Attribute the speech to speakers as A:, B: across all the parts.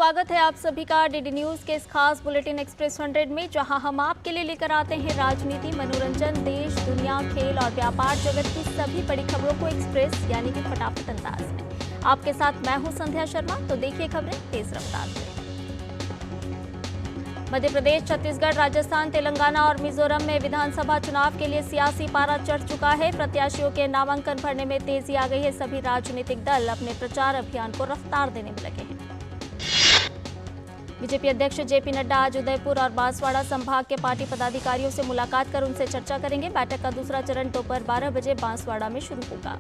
A: स्वागत है आप सभी का डीडी न्यूज के इस खास बुलेटिन एक्सप्रेस 100 में, जहां हम आपके लिए लेकर आते हैं राजनीति, मनोरंजन, देश, दुनिया, खेल और व्यापार जगत की सभी बड़ी खबरों को एक्सप्रेस यानी कि फटाफट अंदाज में। आपके साथ मैं हूं संध्या शर्मा। तो देखिए खबरें तेज रफ्तार से। मध्य प्रदेश, छत्तीसगढ़, राजस्थान, तेलंगाना और मिजोरम में विधानसभा चुनाव के लिए सियासी पारा चढ़ चुका है। प्रत्याशियों के नामांकन भरने में तेजी आ गई है। सभी राजनीतिक दल अपने प्रचार अभियान को रफ्तार देने में लगे हैं। बीजेपी अध्यक्ष जेपी नड्डा आज उदयपुर और बांसवाड़ा संभाग के पार्टी पदाधिकारियों से मुलाकात कर उनसे चर्चा करेंगे। बैठक का दूसरा चरण दोपहर 12 बजे बांसवाड़ा में शुरू होगा।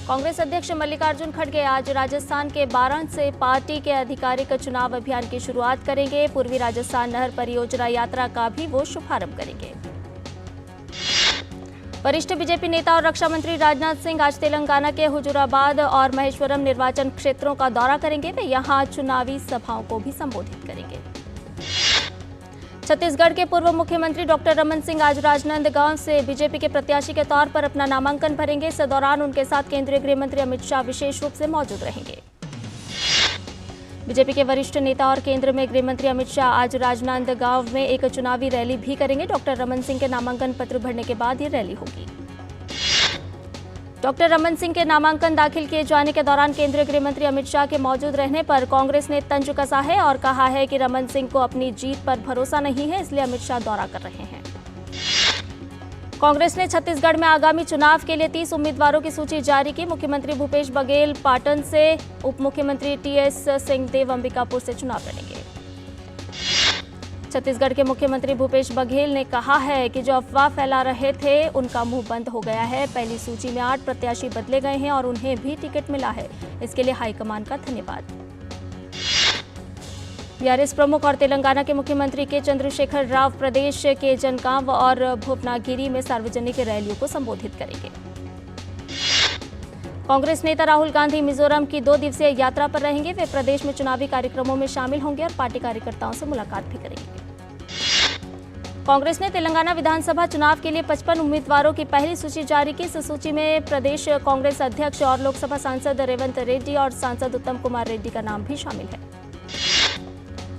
A: कांग्रेस अध्यक्ष मल्लिकार्जुन खड़गे आज राजस्थान के बारां से पार्टी के आधिकारिक चुनाव अभियान की शुरुआत करेंगे। पूर्वी राजस्थान नहर परियोजना यात्रा का भी वो शुभारंभ करेंगे। वरिष्ठ बीजेपी नेता और रक्षा मंत्री राजनाथ सिंह आज तेलंगाना के हुजूराबाद और महेश्वरम निर्वाचन क्षेत्रों का दौरा करेंगे। वे यहां चुनावी सभाओं को भी संबोधित करेंगे। छत्तीसगढ़ के पूर्व मुख्यमंत्री डॉक्टर रमन सिंह आज राजनांदगांव से बीजेपी के प्रत्याशी के तौर पर अपना नामांकन भरेंगे। इस दौरान उनके साथ केंद्रीय गृह मंत्री अमित शाह विशेष रूप से मौजूद रहेंगे। बीजेपी के वरिष्ठ नेता और केंद्र में गृह मंत्री अमित शाह आज राजनांदगांव में एक चुनावी रैली भी करेंगे। डॉक्टर रमन सिंह के नामांकन पत्र भरने के बाद ये रैली होगी। डॉक्टर रमन सिंह के नामांकन दाखिल किए जाने के दौरान केंद्रीय गृह मंत्री अमित शाह के मौजूद रहने पर कांग्रेस ने तंज कसा है और कहा है कि रमन सिंह को अपनी जीत पर भरोसा नहीं है, इसलिए अमित शाह दौरा कर रहे हैं। कांग्रेस ने छत्तीसगढ़ में आगामी चुनाव के लिए 30 उम्मीदवारों की सूची जारी की। मुख्यमंत्री भूपेश बघेल पाटन से, उप मुख्यमंत्री टीएस सिंहदेव अंबिकापुर से चुनाव लड़ेंगे। छत्तीसगढ़ के मुख्यमंत्री भूपेश बघेल ने कहा है कि जो अफवाह फैला रहे थे उनका मुंह बंद हो गया है। पहली सूची में 8 प्रत्याशी बदले गए हैं और उन्हें भी टिकट मिला है। इसके लिए हाईकमान का धन्यवाद। बीआरएस प्रमुख और तेलंगाना के मुख्यमंत्री के चंद्रशेखर राव प्रदेश के जनगांव और भुवनागिरी में सार्वजनिक रैलियों को संबोधित करेंगे। कांग्रेस नेता राहुल गांधी मिजोरम की 2 दिवसीय यात्रा पर रहेंगे। वे प्रदेश में चुनावी कार्यक्रमों में शामिल होंगे और पार्टी कार्यकर्ताओं से मुलाकात भी करेंगे। कांग्रेस ने तेलंगाना विधानसभा चुनाव के लिए 55 उम्मीदवारों की पहली सूची जारी की। इस सूची में प्रदेश कांग्रेस अध्यक्ष और लोकसभा सांसद रेवंत रेड्डी और सांसद उत्तम कुमार रेड्डी का नाम भी शामिल है।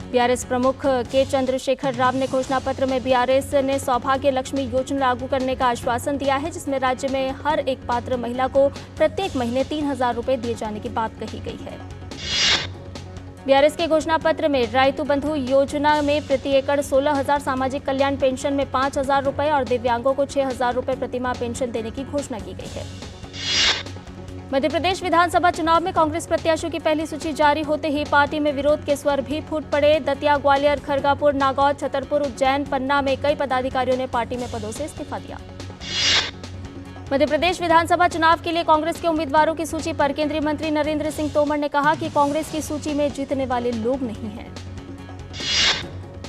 A: बीआरएस प्रमुख के चंद्रशेखर राव ने घोषणा पत्र में बीआरएस ने सौभाग्य लक्ष्मी योजना लागू करने का आश्वासन दिया है, जिसमें राज्य में हर एक पात्र महिला को प्रत्येक महीने 3000 रुपए दिए जाने की बात कही गई है। बीआरएस के घोषणा पत्र में रायतु बंधु योजना में प्रति एकड़ 16,000, सामाजिक कल्याण पेंशन में 5,000 रुपए और दिव्यांगों को 6,000 रुपए प्रतिमाह पेंशन देने की घोषणा की गई है। मध्य प्रदेश विधानसभा चुनाव में कांग्रेस प्रत्याशियों की पहली सूची जारी होते ही पार्टी में विरोध के स्वर भी फूट पड़े। दतिया, ग्वालियर, खरगापुर, नागौर, छतरपुर, उज्जैन, पन्ना में कई पदाधिकारियों ने पार्टी में पदों से इस्तीफा दिया। मध्य प्रदेश विधानसभा चुनाव के लिए कांग्रेस के उम्मीदवारों की सूची पर केंद्रीय मंत्री नरेंद्र सिंह तोमर ने कहा कि कांग्रेस की सूची में जीतने वाले लोग नहीं हैं।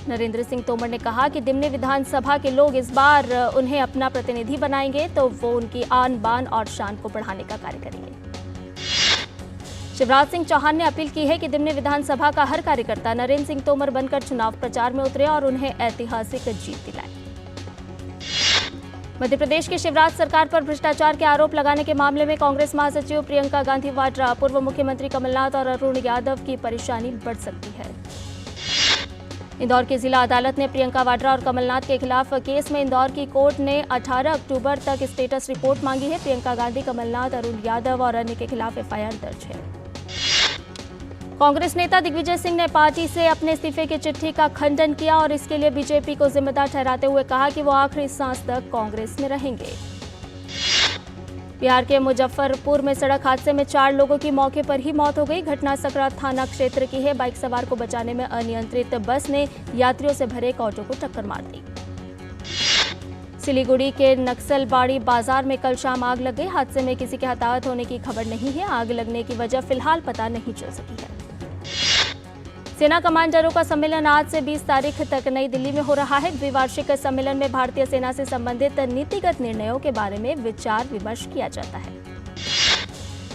A: नरेंद्र सिंह तोमर ने कहा कि दिमनी विधानसभा के लोग इस बार उन्हें अपना प्रतिनिधि बनाएंगे तो वो उनकी आन बान और शान को बढ़ाने का कार्य करेंगे। शिवराज सिंह चौहान ने अपील की है कि दिमनी विधानसभा का हर कार्यकर्ता नरेंद्र सिंह तोमर बनकर चुनाव प्रचार में उतरे और उन्हें ऐतिहासिक जीत दिलाए। मध्य प्रदेश की शिवराज सरकार पर भ्रष्टाचार के आरोप लगाने के मामले में कांग्रेस महासचिव प्रियंका गांधी वाड्रा, पूर्व मुख्यमंत्री कमलनाथ और अरुण यादव की परेशानी बढ़ सकती है। इंदौर की जिला अदालत ने प्रियंका वाड्रा और कमलनाथ के खिलाफ केस में इंदौर की कोर्ट ने 18 अक्टूबर तक स्टेटस रिपोर्ट मांगी है। प्रियंका गांधी, कमलनाथ, अरुण यादव और अन्य के खिलाफ एफआईआर दर्ज है। कांग्रेस नेता दिग्विजय सिंह ने पार्टी से अपने इस्तीफे की चिट्ठी का खंडन किया और इसके लिए बीजेपी को जिम्मेदार ठहराते हुए कहा कि वो आखिरी सांस तक कांग्रेस में रहेंगे। बिहार के मुजफ्फरपुर में सड़क हादसे में 4 लोगों की मौके पर ही मौत हो गई। घटना सकरा थाना क्षेत्र की है। बाइक सवार को बचाने में अनियंत्रित बस ने यात्रियों से भरे एक ऑटो को टक्कर मार दी। सिलीगुड़ी के नक्सलबाड़ी बाजार में कल शाम आग लग गई। हादसे में किसी के हताहत होने की खबर नहीं है। आग लगने की वजह फिलहाल पता नहीं चल सकी है। सेना कमांडरों का सम्मेलन आज से 20 तारीख तक नई दिल्ली में हो रहा है। द्विवार्षिक सम्मेलन में भारतीय सेना से संबंधित नीतिगत निर्णयों के बारे में विचार विमर्श किया जाता है।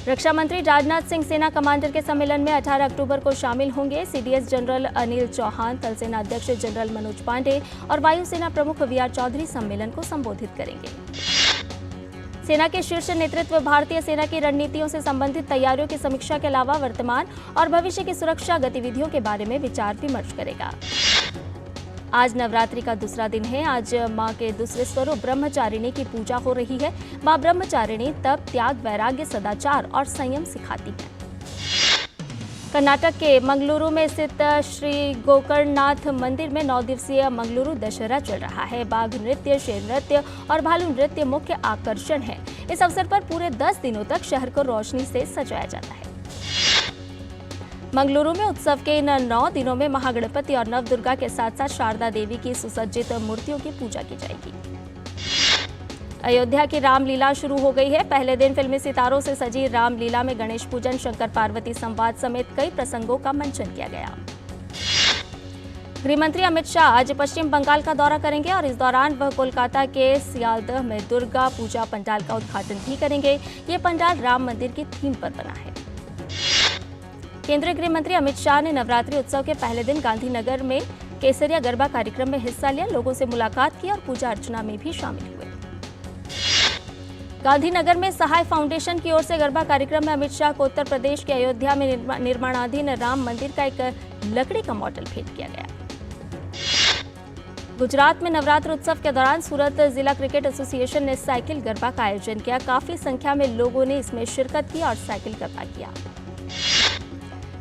A: रक्षा मंत्री राजनाथ सिंह सेना कमांडर के सम्मेलन में 18 अक्टूबर को शामिल होंगे। सीडीएस जनरल अनिल चौहान, थल सेना अध्यक्ष जनरल मनोज पांडे और वायुसेना प्रमुख वीआर चौधरी सम्मेलन को संबोधित करेंगे। सेना के शीर्ष नेतृत्व भारतीय सेना की रणनीतियों से संबंधित तैयारियों की समीक्षा के अलावा वर्तमान और भविष्य की सुरक्षा गतिविधियों के बारे में विचार विमर्श करेगा। आज नवरात्रि का दूसरा दिन है। आज मां के दूसरे स्वरूप ब्रह्मचारिणी की पूजा हो रही है। मां ब्रह्मचारिणी तप, त्याग, वैराग्य, सदाचार और संयम सिखाती है। कर्नाटक के मंगलुरु में स्थित श्री गोकर्णनाथ मंदिर में 9 दिवसीय मंगलुरु दशहरा चल रहा है। बाघ नृत्य, शेर नृत्य और भालू नृत्य मुख्य आकर्षण है। इस अवसर पर पूरे 10 दिनों तक शहर को रोशनी से सजाया जाता है। मंगलुरु में उत्सव के इन 9 दिनों में महागणपति और नवदुर्गा के साथ साथ शारदा देवी की सुसज्जित मूर्तियों की पूजा की जाएगी। अयोध्या की रामलीला शुरू हो गई है। पहले दिन फिल्मी सितारों से सजी रामलीला में गणेश पूजन, शंकर पार्वती संवाद समेत कई प्रसंगों का मंचन किया गया। गृहमंत्री अमित शाह आज पश्चिम बंगाल का दौरा करेंगे और इस दौरान वह कोलकाता के सियालदह में दुर्गा पूजा पंडाल का उद्घाटन भी करेंगे। ये पंडाल राम मंदिर की थीम पर बना है। केंद्रीय गृह मंत्री अमित शाह ने नवरात्रि उत्सव के पहले दिन गांधीनगर में केसरिया गरबा कार्यक्रम में हिस्सा लिया, लोगों से मुलाकात की और पूजा अर्चना में भी शामिल हुए। गांधीनगर में सहाय फाउंडेशन की ओर से गरबा कार्यक्रम में अमित शाह को उत्तर प्रदेश के अयोध्या में निर्माणाधीन राम मंदिर का एक लकड़ी का मॉडल भेंट किया गया। गुजरात में नवरात्र उत्सव के दौरान सूरत जिला क्रिकेट एसोसिएशन ने साइकिल गरबा का आयोजन किया। काफी संख्या में लोगों ने इसमें शिरकत की और साइकिल गरबा किया।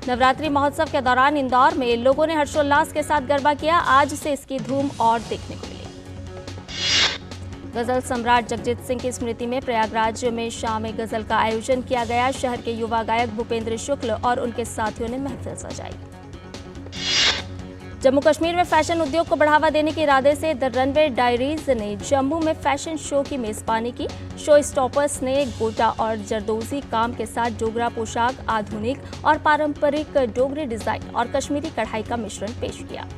A: नवरात्रि महोत्सव के दौरान इंदौर में लोगों ने हर्षोल्लास के साथ गरबा किया। आज से इसकी धूम और देखने को मिली। गजल सम्राट जगजीत सिंह की स्मृति में प्रयागराज में शाम गजल का आयोजन किया गया। शहर के युवा गायक भूपेंद्र शुक्ल और उनके साथियों ने महफिल सजाई। जम्मू कश्मीर में फैशन उद्योग को बढ़ावा देने के इरादे से द रनवे डायरीज ने जम्मू में फैशन शो की मेजबानी की। शो स्टॉपर्स ने गोटा और जरदोजी काम के साथ डोगरा पोशाक, आधुनिक और पारंपरिक डोगरी डिजाइन और कश्मीरी कढ़ाई का मिश्रण पेश किया।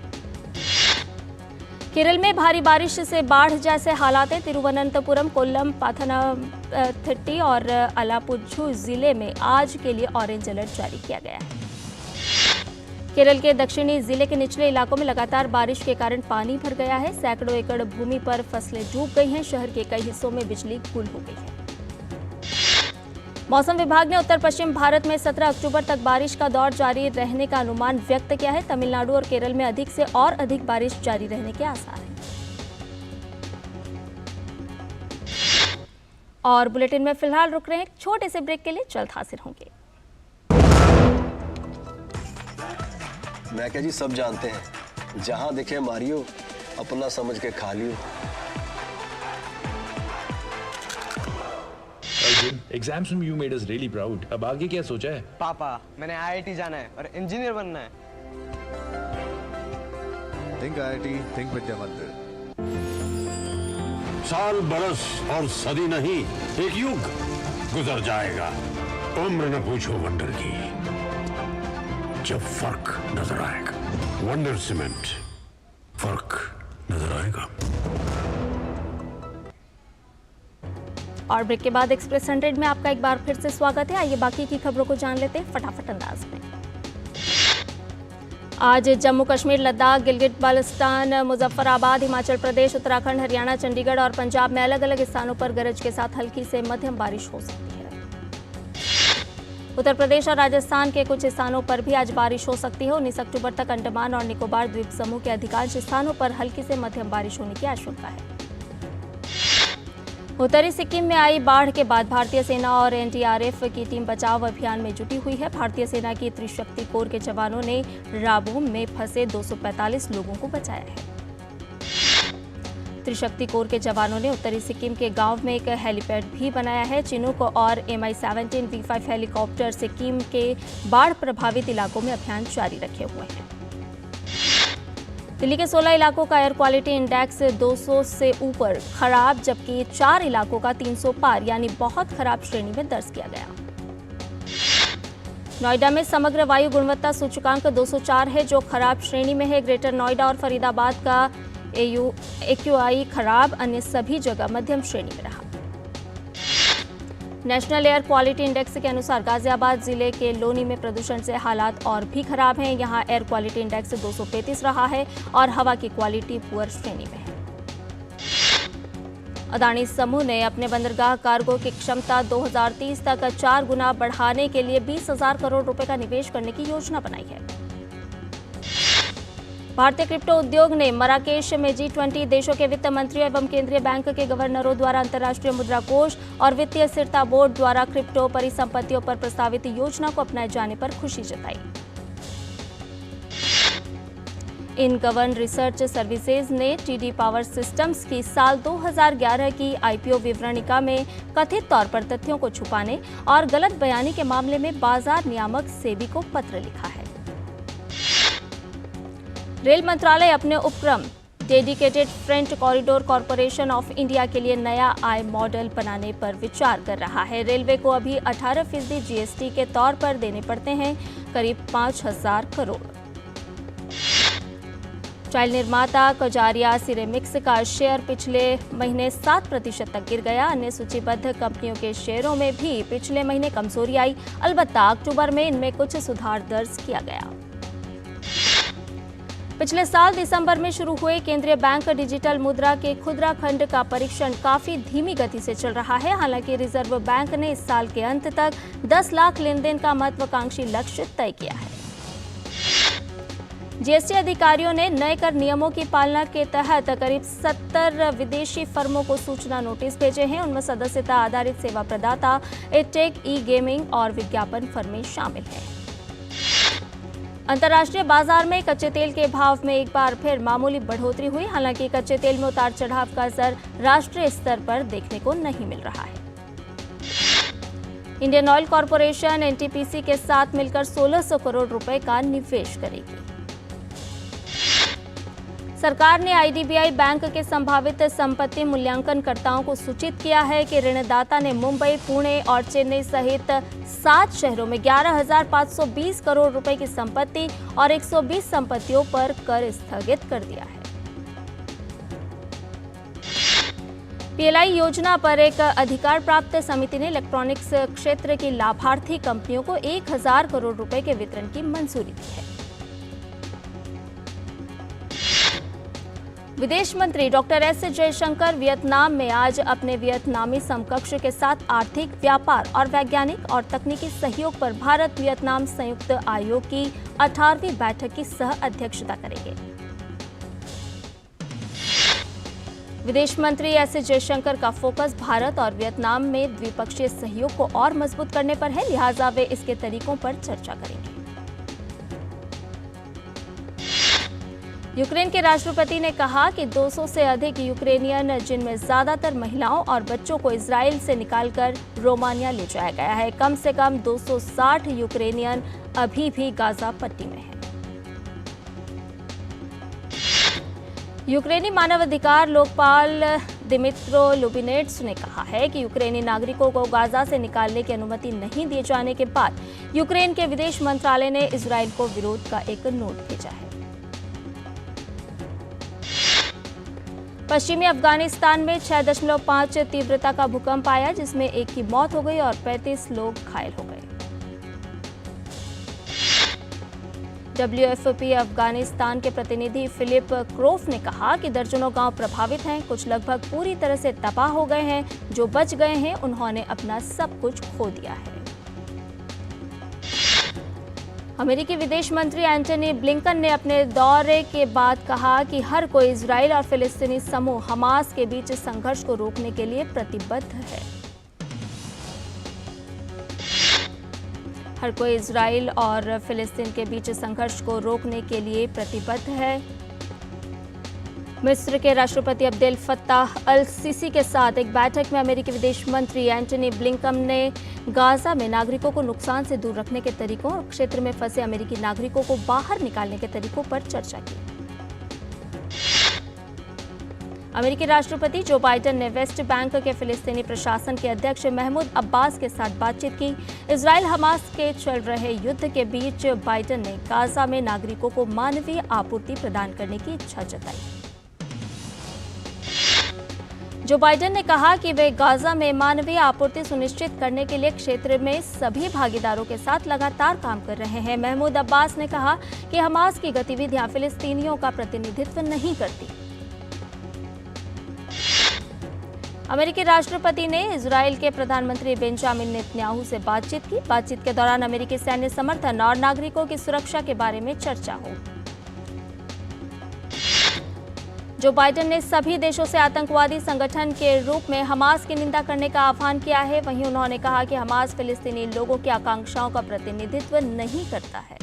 A: केरल में भारी बारिश से बाढ़ जैसे हालात हैं। तिरुवनंतपुरम, कोल्लम, पाथनाथिट्टी और अलापुझू जिले में आज के लिए ऑरेंज अलर्ट जारी किया गया है। केरल के दक्षिणी जिले के निचले इलाकों में लगातार बारिश के कारण पानी भर गया है। सैकड़ों एकड़ भूमि पर फसलें डूब गई हैं। शहर के कई हिस्सों में बिजली गुल हो गई है। मौसम विभाग ने उत्तर पश्चिम भारत में 17 अक्टूबर तक बारिश का दौर जारी रहने का अनुमान व्यक्त किया है। तमिलनाडु और केरल में अधिक से और अधिक बारिश जारी रहने के आसार हैं। और बुलेटिन में फिलहाल रुक रहे हैं छोटे से ब्रेक के लिए, जल्द हाजिर होंगे।
B: मैं क्या जी, सब जानते हैं, जहां दिखे मारियो, अपना समझ के खा लियो।
C: एग्जाम्स में you made us really proud. अब आगे क्या सोचा है?
D: पापा, मैंने IIT जाना है और इंजीनियर बनना है।
E: Think IIT, think विद्या मंदिर।
F: साल, बरस और सदी नहीं, एक युग गुजर जाएगा। उम्र न पूछो वंडर की, जब फर्क नजर आएगा। वंडर सीमेंट, फर्क नजर आएगा।
A: और ब्रेक के बाद एक्सप्रेस 100 में आपका एक बार फिर से स्वागत है। आइए बाकी की खबरों को जान लेते हैं फटाफट अंदाज में। आज जम्मू कश्मीर, लद्दाख, गिलगित बाल्टिस्तान, मुजफ्फराबाद, हिमाचल प्रदेश, उत्तराखंड, हरियाणा, चंडीगढ़ और पंजाब में अलग अलग स्थानों पर गरज के साथ हल्की से मध्यम बारिश हो सकती है। उत्तर प्रदेश और राजस्थान के कुछ स्थानों पर भी आज बारिश हो सकती है। 19 अक्टूबर तक अंडमान और निकोबार द्वीप समूह के अधिकांश स्थानों पर हल्की से मध्यम बारिश होने की आशंका है। उत्तरी सिक्किम में आई बाढ़ के बाद भारतीय सेना और एनडीआरएफ की टीम बचाव अभियान में जुटी हुई है। भारतीय सेना की त्रिशक्ति कोर के जवानों ने राबूम में फंसे 245 लोगों को बचाया है। त्रिशक्ति कोर के जवानों ने उत्तरी सिक्किम के गांव में एक हेलीपैड भी बनाया है। चिनूक और MI-17 V5 हेलीकॉप्टर सिक्किम के बाढ़ प्रभावित इलाकों में अभियान जारी रखे हुए हैं। दिल्ली के 16 इलाकों का एयर क्वालिटी इंडेक्स 200 से ऊपर खराब, जबकि 4 इलाकों का 300 पार यानी बहुत खराब श्रेणी में दर्ज किया गया। नोएडा में समग्र वायु गुणवत्ता सूचकांक 204 है, जो खराब श्रेणी में है। ग्रेटर नोएडा और फरीदाबाद का AQI खराब, अन्य सभी जगह मध्यम श्रेणी में रहा। नेशनल एयर क्वालिटी इंडेक्स के अनुसार गाजियाबाद जिले के लोनी में प्रदूषण से हालात और भी खराब हैं। यहां एयर क्वालिटी इंडेक्स 235 रहा है और हवा की क्वालिटी पुअर श्रेणी में है। अदानी समूह ने अपने बंदरगाह कार्गो की क्षमता 2030 तक 4 गुना बढ़ाने के लिए 20,000 करोड़ रुपए का निवेश करने की योजना बनाई है। भारतीय क्रिप्टो उद्योग ने मराकेश में G20 देशों के वित्त मंत्रियों एवं केंद्रीय बैंक के गवर्नरों द्वारा अंतर्राष्ट्रीय मुद्रा कोष और वित्तीय स्थिरता बोर्ड द्वारा क्रिप्टो परिसंपत्तियों पर प्रस्तावित योजना को अपनाए जाने पर खुशी जताई। इनगवन रिसर्च सर्विसेज ने TD पावर सिस्टम्स की साल 2011 की IPO विवरणिका में कथित तौर पर तथ्यों को छुपाने और गलत बयानी के मामले में बाजार नियामक सेबी को पत्र लिखा है। रेल मंत्रालय अपने उपक्रम dedicated freight corridor corporation of India के लिए नया आय मॉडल बनाने पर विचार कर रहा है। रेलवे को अभी 18% GST के तौर पर देने पड़ते हैं, करीब 5,000 करोड़। टाइल निर्माता कजारिया सिरेमिक्स का शेयर पिछले महीने 7% तक गिर गया। अन्य सूचीबद्ध कंपनियों के शेयरों में भी पिछले महीने कमजोरी आई, अलबत्ता अक्टूबर में इनमें कुछ सुधार दर्ज किया गया। पिछले साल दिसंबर में शुरू हुए केंद्रीय बैंक डिजिटल मुद्रा के खुदरा खंड का परीक्षण काफी धीमी गति से चल रहा है। हालांकि रिजर्व बैंक ने इस साल के अंत तक 10 लाख लेनदेन का महत्वाकांक्षी लक्ष्य तय किया है। GST अधिकारियों ने नए कर नियमों की पालना के तहत करीब 70 विदेशी फर्मों को सूचना नोटिस भेजे हैं। उनमें सदस्यता आधारित सेवा प्रदाता, एटेक, ई गेमिंग और विज्ञापन फर्में शामिल हैं। अंतर्राष्ट्रीय बाजार में कच्चे तेल के भाव में एक बार फिर मामूली बढ़ोतरी हुई। हालांकि कच्चे तेल में उतार चढ़ाव का असर राष्ट्रीय स्तर पर देखने को नहीं मिल रहा है। इंडियन ऑयल कॉरपोरेशन NTPC के साथ मिलकर 1,600 करोड़ रुपए का निवेश करेगी। सरकार ने IDBI बैंक के संभावित संपत्ति मूल्यांकनकर्ताओं को सूचित किया है कि ऋणदाता ने मुंबई, पुणे और चेन्नई सहित 7 शहरों में 11,520 करोड़ रुपए की संपत्ति और 120 संपत्तियों पर कर स्थगित कर दिया है। PLI योजना पर एक अधिकार प्राप्त समिति ने इलेक्ट्रॉनिक्स क्षेत्र की लाभार्थी कंपनियों को 1,000 करोड़ रुपए के वितरण की मंजूरी दी है। विदेश मंत्री डॉक्टर S जयशंकर वियतनाम में आज अपने वियतनामी समकक्ष के साथ आर्थिक, व्यापार और वैज्ञानिक और तकनीकी सहयोग पर भारत वियतनाम संयुक्त आयोग की 18वीं बैठक की सह अध्यक्षता करेंगे। विदेश मंत्री S जयशंकर का फोकस भारत और वियतनाम में द्विपक्षीय सहयोग को और मजबूत करने पर है, लिहाजा वे इसके तरीकों पर चर्चा करेंगे। यूक्रेन के राष्ट्रपति ने कहा कि 200 से अधिक यूक्रेनियन, जिनमें ज्यादातर महिलाओं और बच्चों को इजराइल से निकालकर रोमानिया ले जाया गया है। कम से कम 260 यूक्रेनियन अभी भी गाजा पट्टी में हैं। यूक्रेनी मानवाधिकार लोकपाल दिमित्रो लुबिनेट्स ने कहा है कि यूक्रेनी नागरिकों को गाजा से निकालने की अनुमति नहीं दिए जाने के बाद यूक्रेन के विदेश मंत्रालय ने इजराइल को विरोध का एक नोट भेजा है। पश्चिमी अफगानिस्तान में 6.5 तीव्रता का भूकंप आया, जिसमें एक की मौत हो गई और 35 लोग घायल हो गए। WFP अफगानिस्तान के प्रतिनिधि फिलिप क्रोफ ने कहा कि दर्जनों गांव प्रभावित हैं, कुछ लगभग पूरी तरह से तबाह हो गए हैं। जो बच गए हैं उन्होंने अपना सब कुछ खो दिया है। अमेरिकी विदेश मंत्री एंटनी ब्लिंकन ने अपने दौरे के बाद कहा कि हर कोई इजराइल और फिलिस्तीनी समूह हमास के बीच संघर्ष को रोकने के लिए प्रतिबद्ध है। हर कोई इजराइल और फिलिस्तीन के बीच संघर्ष को रोकने के लिए प्रतिबद्ध है। मिस्र के राष्ट्रपति अब्देल फत्ताह अल सीसी के साथ एक बैठक में अमेरिकी विदेश मंत्री एंटनी ब्लिंकन ने गाजा में नागरिकों को नुकसान से दूर रखने के तरीकों और क्षेत्र में फंसे अमेरिकी नागरिकों को बाहर निकालने के तरीकों पर चर्चा की। अमेरिकी राष्ट्रपति जो बाइडेन ने वेस्ट बैंक के फिलिस्तीनी प्रशासन के अध्यक्ष महमूद अब्बास के साथ बातचीत की। इजराइल हमास के चल रहे युद्ध के बीच बाइडेन ने गाजा में नागरिकों को मानवीय आपूर्ति प्रदान करने की इच्छा जताई। जो बाइडेन ने कहा कि वे गाजा में मानवीय आपूर्ति सुनिश्चित करने के लिए क्षेत्र में सभी भागीदारों के साथ लगातार काम कर रहे हैं। महमूद अब्बास ने कहा कि हमास की गतिविधियां फिलिस्तीनियों का प्रतिनिधित्व नहीं करती। अमेरिकी राष्ट्रपति ने इजरायल के प्रधानमंत्री बेंजामिन नेतन्याहू से बातचीत की। बातचीत के दौरान अमेरिकी सैन्य समर्थन और नागरिकों की सुरक्षा के बारे में चर्चा हुई। जो बाइडेन ने सभी देशों से आतंकवादी संगठन के रूप में हमास की निंदा करने का आह्वान किया है। वहीं उन्होंने कहा कि हमास फिलिस्तीनी लोगों की आकांक्षाओं का प्रतिनिधित्व नहीं करता है।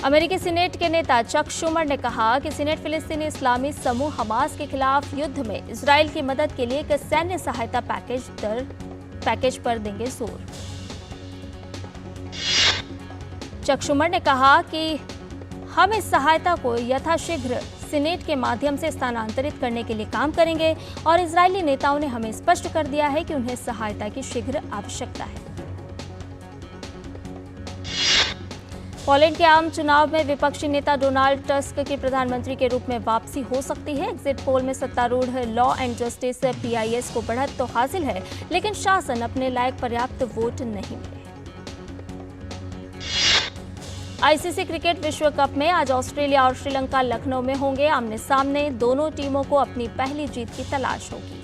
A: अमेरिकी सीनेट के नेता चक शूमर ने कहा कि सीनेट फिलिस्तीनी इस्लामी समूह हमास के खिलाफ युद्ध में इजरायल की मदद के लिए एक सैन्य सहायता पैकेज पर देंगे जोर। चक शूमर ने कहा कि हम इस सहायता को यथाशीघ्र सीनेट के माध्यम से स्थानांतरित करने के लिए काम करेंगे और इजरायली नेताओं ने हमें स्पष्ट कर दिया है कि उन्हें सहायता की शीघ्र आवश्यकता है। पोलैंड के आम चुनाव में विपक्षी नेता डोनाल्ड टस्क की प्रधानमंत्री के रूप में वापसी हो सकती है। एग्जिट पोल में सत्तारूढ़ लॉ एंड जस्टिस PIS को बढ़त तो हासिल है, लेकिन शासन अपने लायक पर्याप्त वोट नहीं मिले। ICC क्रिकेट विश्व कप में आज ऑस्ट्रेलिया और श्रीलंका लखनऊ में होंगे आमने सामने। दोनों टीमों को अपनी पहली जीत की तलाश होगी।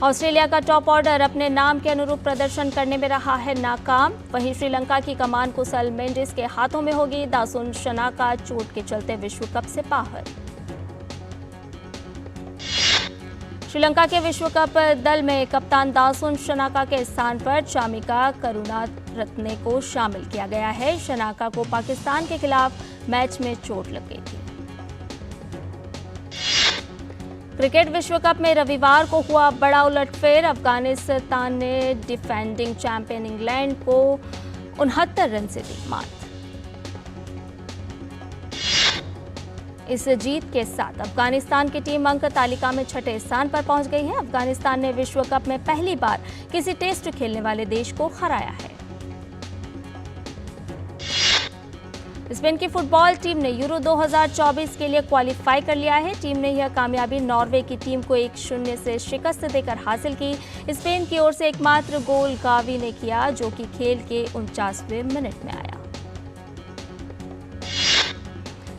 A: ऑस्ट्रेलिया का टॉप ऑर्डर अपने नाम के अनुरूप प्रदर्शन करने में रहा है नाकाम। वहीं श्रीलंका की कमान कुशल मेंडिस के हाथों में होगी। दासुन शनाका चोट के चलते विश्व कप से बाहर। श्रीलंका के विश्व कप दल में कप्तान दासुन शनाका के स्थान पर चामिका करुणारत्ने को शामिल किया गया है। शनाका को पाकिस्तान के खिलाफ मैच में चोट लग गई थी। क्रिकेट विश्व कप में रविवार को हुआ बड़ा उलटफेर। अफगानिस्तान ने डिफेंडिंग चैंपियन इंग्लैंड को 69 रन से दी मात। इस जीत के साथ अफगानिस्तान की टीम अंक तालिका में छठे स्थान पर पहुंच गई है। अफगानिस्तान ने विश्व कप में पहली बार किसी टेस्ट खेलने वाले देश को हराया है। स्पेन की फुटबॉल टीम ने यूरो 2024 के लिए क्वालिफाई कर लिया है। टीम ने यह कामयाबी नॉर्वे की टीम को 1-0 से शिकस्त देकर हासिल की। स्पेन की ओर से एकमात्र गोल गावी ने किया, जो कि खेल के 49वें मिनट में आया।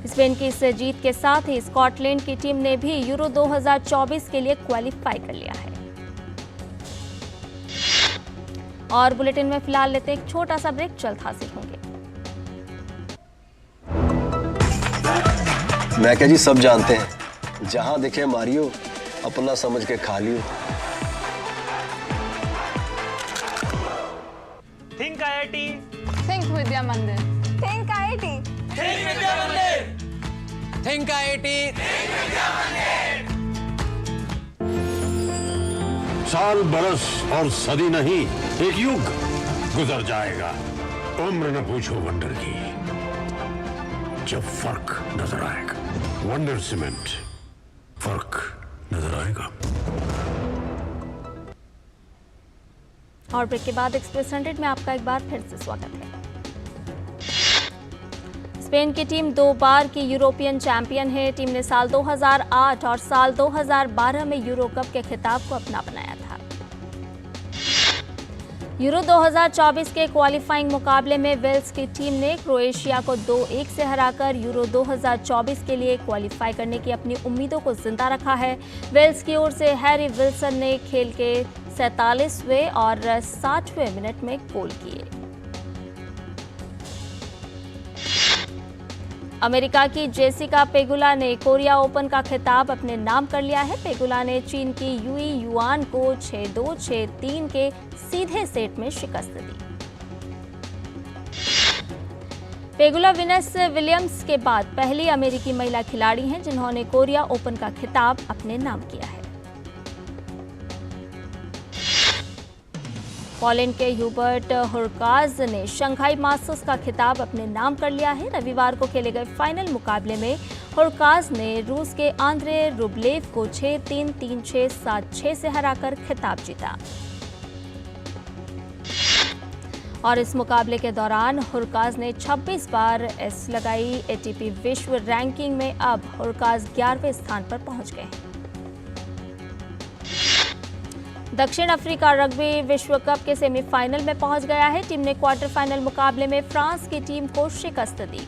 A: स्पेन की इस जीत के साथ ही स्कॉटलैंड की टीम ने भी यूरो 2024 के लिए क्वालिफाई कर लिया है। और बुलेटिन में फिलहाल लेते एक छोटा सा ब्रेक, जल्द हासिल होंगे।
B: मैं क्या जी सब जानते हैं, जहां दिखे मारियो अपना समझ के खा लियो।
D: थिंक IIT,
G: थिंक विद्या मंदिर, थिंक IIT,
D: थिंक विद्या मंदिर,
H: थिंक IIT,
D: थिंक विद्या मंदिर।
F: साल बरस और सदी नहीं, एक युग गुजर जाएगा। उम्र न पूछो वंडर की, जब फर्क नजर आएगा। वंडर सीमेंट, फर्क नजर आएगा।
A: और ब्रेक के बाद एक्सप्रेस 100 में आपका एक बार फिर से स्वागत है। स्पेन की टीम 2 बार की यूरोपियन चैंपियन है। टीम ने साल 2008 और साल 2012 में यूरो कप के खिताब को अपना बनाया था। यूरो 2024 के क्वालिफाइंग मुकाबले में वेल्स की टीम ने क्रोएशिया को 2-1 से हराकर यूरो 2024 के लिए क्वालिफाई करने की अपनी उम्मीदों को जिंदा रखा है। वेल्स की ओर से हैरी विल्सन ने खेल के 47वें और 60वें मिनट में गोल किए। अमेरिका की जेसिका पेगुला ने कोरिया ओपन का खिताब अपने नाम कर लिया है। पेगुला ने चीन की यूई युआन को 6-2, 6-3 के सीधे सेट में शिकस्त दी। पेगुला विनस विलियम्स के बाद पहली अमेरिकी महिला खिलाड़ी हैं जिन्होंने कोरिया ओपन का खिताब अपने नाम किया है। पोलैंड के ह्यूबर्ट हुरकाज ने शंघाई मास्टर्स का खिताब अपने नाम कर लिया है। रविवार को खेले गए फाइनल मुकाबले में हुरकाज ने रूस के आंद्रे रुबलेव को 6-3, 3-6, 7-6 से हराकर खिताब जीता। और इस मुकाबले के दौरान हुरकाज ने 26 बार एस लगाई। ATP विश्व रैंकिंग में अब हुरकाज 11वें स्थान पर पहुंच गए हैं। दक्षिण अफ्रीका रग्बी विश्व कप के सेमीफाइनल में पहुंच गया है। टीम ने क्वार्टर फाइनल मुकाबले में फ्रांस की टीम को शिकस्त दी।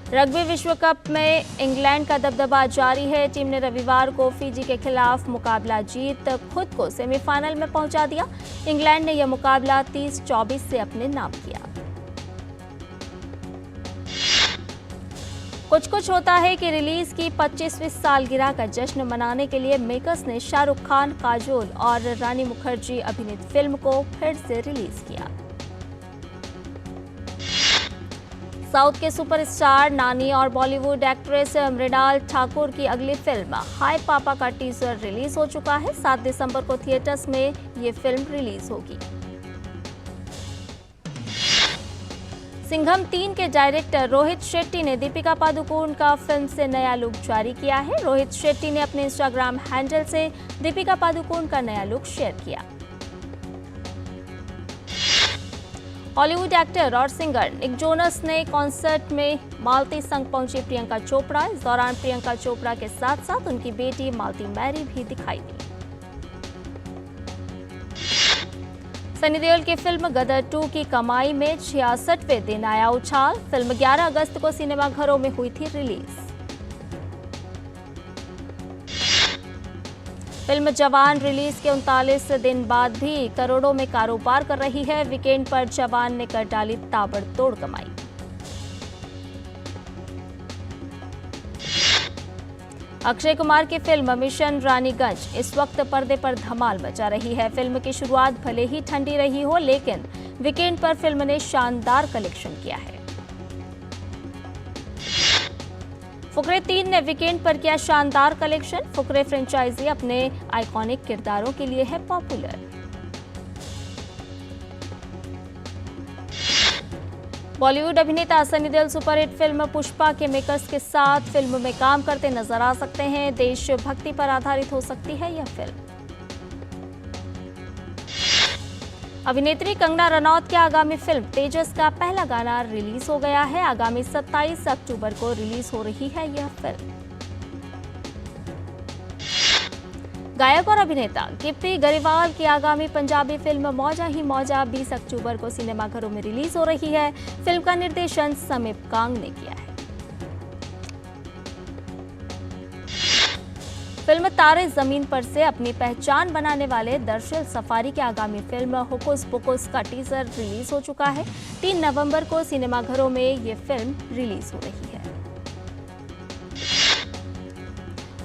A: रग्बी विश्व कप में इंग्लैंड का दबदबा जारी है। टीम ने रविवार को फिजी के खिलाफ मुकाबला जीत खुद को सेमीफाइनल में पहुंचा दिया। इंग्लैंड ने यह मुकाबला 30-24 से अपने नाम किया। कुछ होता है कि रिलीज की 25वीं सालगिरह का जश्न मनाने के लिए मेकर्स ने शाहरुख खान, काजोल और रानी मुखर्जी अभिनीत फिल्म को फिर से रिलीज किया। साउथ के सुपरस्टार नानी और बॉलीवुड एक्ट्रेस मृणाल ठाकुर की अगली फिल्म हाय पापा का टीजर रिलीज हो चुका है। 7 दिसंबर को थिएटर्स में ये फिल्म रिलीज होगी। सिंघम 3 के डायरेक्टर रोहित शेट्टी ने दीपिका पादुकोण का फिल्म से नया लुक जारी किया है। रोहित शेट्टी ने अपने इंस्टाग्राम हैंडल से दीपिका पादुकोण का नया लुक शेयर किया। हॉलीवुड एक्टर और सिंगर निक जोनस ने कॉन्सर्ट में मालती संग पहुंची प्रियंका चोपड़ा। इस दौरान प्रियंका चोपड़ा के साथ साथ उनकी बेटी मालती मैरी भी दिखाई दी। सनी देओल की फिल्म गदर 2 की कमाई में 66वें दिन आया उछाल। फिल्म 11 अगस्त को सिनेमाघरों में हुई थी रिलीज। फिल्म जवान रिलीज के 39 दिन बाद भी करोड़ों में कारोबार कर रही है। वीकेंड पर जवान ने कर डाली ताबड़तोड़ कमाई। अक्षय कुमार की फिल्म मिशन रानीगंज इस वक्त पर्दे पर धमाल मचा रही है। फिल्म की शुरुआत भले ही ठंडी रही हो, लेकिन वीकेंड पर फिल्म ने शानदार कलेक्शन किया है। फुकरे 3 ने वीकेंड पर किया शानदार कलेक्शन। फुकरे फ्रेंचाइजी अपने आइकॉनिक किरदारों के लिए है पॉपुलर। बॉलीवुड अभिनेता सनी देओल सुपरहिट फिल्म पुष्पा के मेकर्स के साथ फिल्म में काम करते नजर आ सकते हैं। देशभक्ति पर आधारित हो सकती है यह फिल्म। अभिनेत्री कंगना रनौत की आगामी फिल्म तेजस का पहला गाना रिलीज हो गया है। आगामी 27 अक्टूबर को रिलीज हो रही है यह फिल्म। गायक और अभिनेता गिप्पी गरेवाल की आगामी पंजाबी फिल्म मौजा ही मौजा 20 अक्टूबर को सिनेमाघरों में रिलीज हो रही है। फिल्म का निर्देशन समीप कांग ने किया है। फिल्म तारे जमीन पर से अपनी पहचान बनाने वाले दरअसल सफारी की आगामी फिल्म हुकुस पुकुस का टीजर रिलीज हो चुका है। 3 नवंबर को सिनेमाघरों में ये फिल्म रिलीज हो रही है।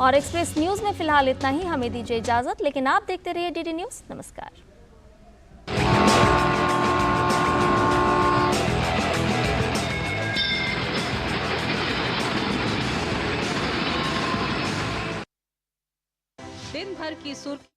A: और एक्सप्रेस न्यूज में फिलहाल इतना ही। हमें दीजिए इजाजत, लेकिन आप देखते रहिए डीडी न्यूज। नमस्कार।
I: दिन भर की सुर्खी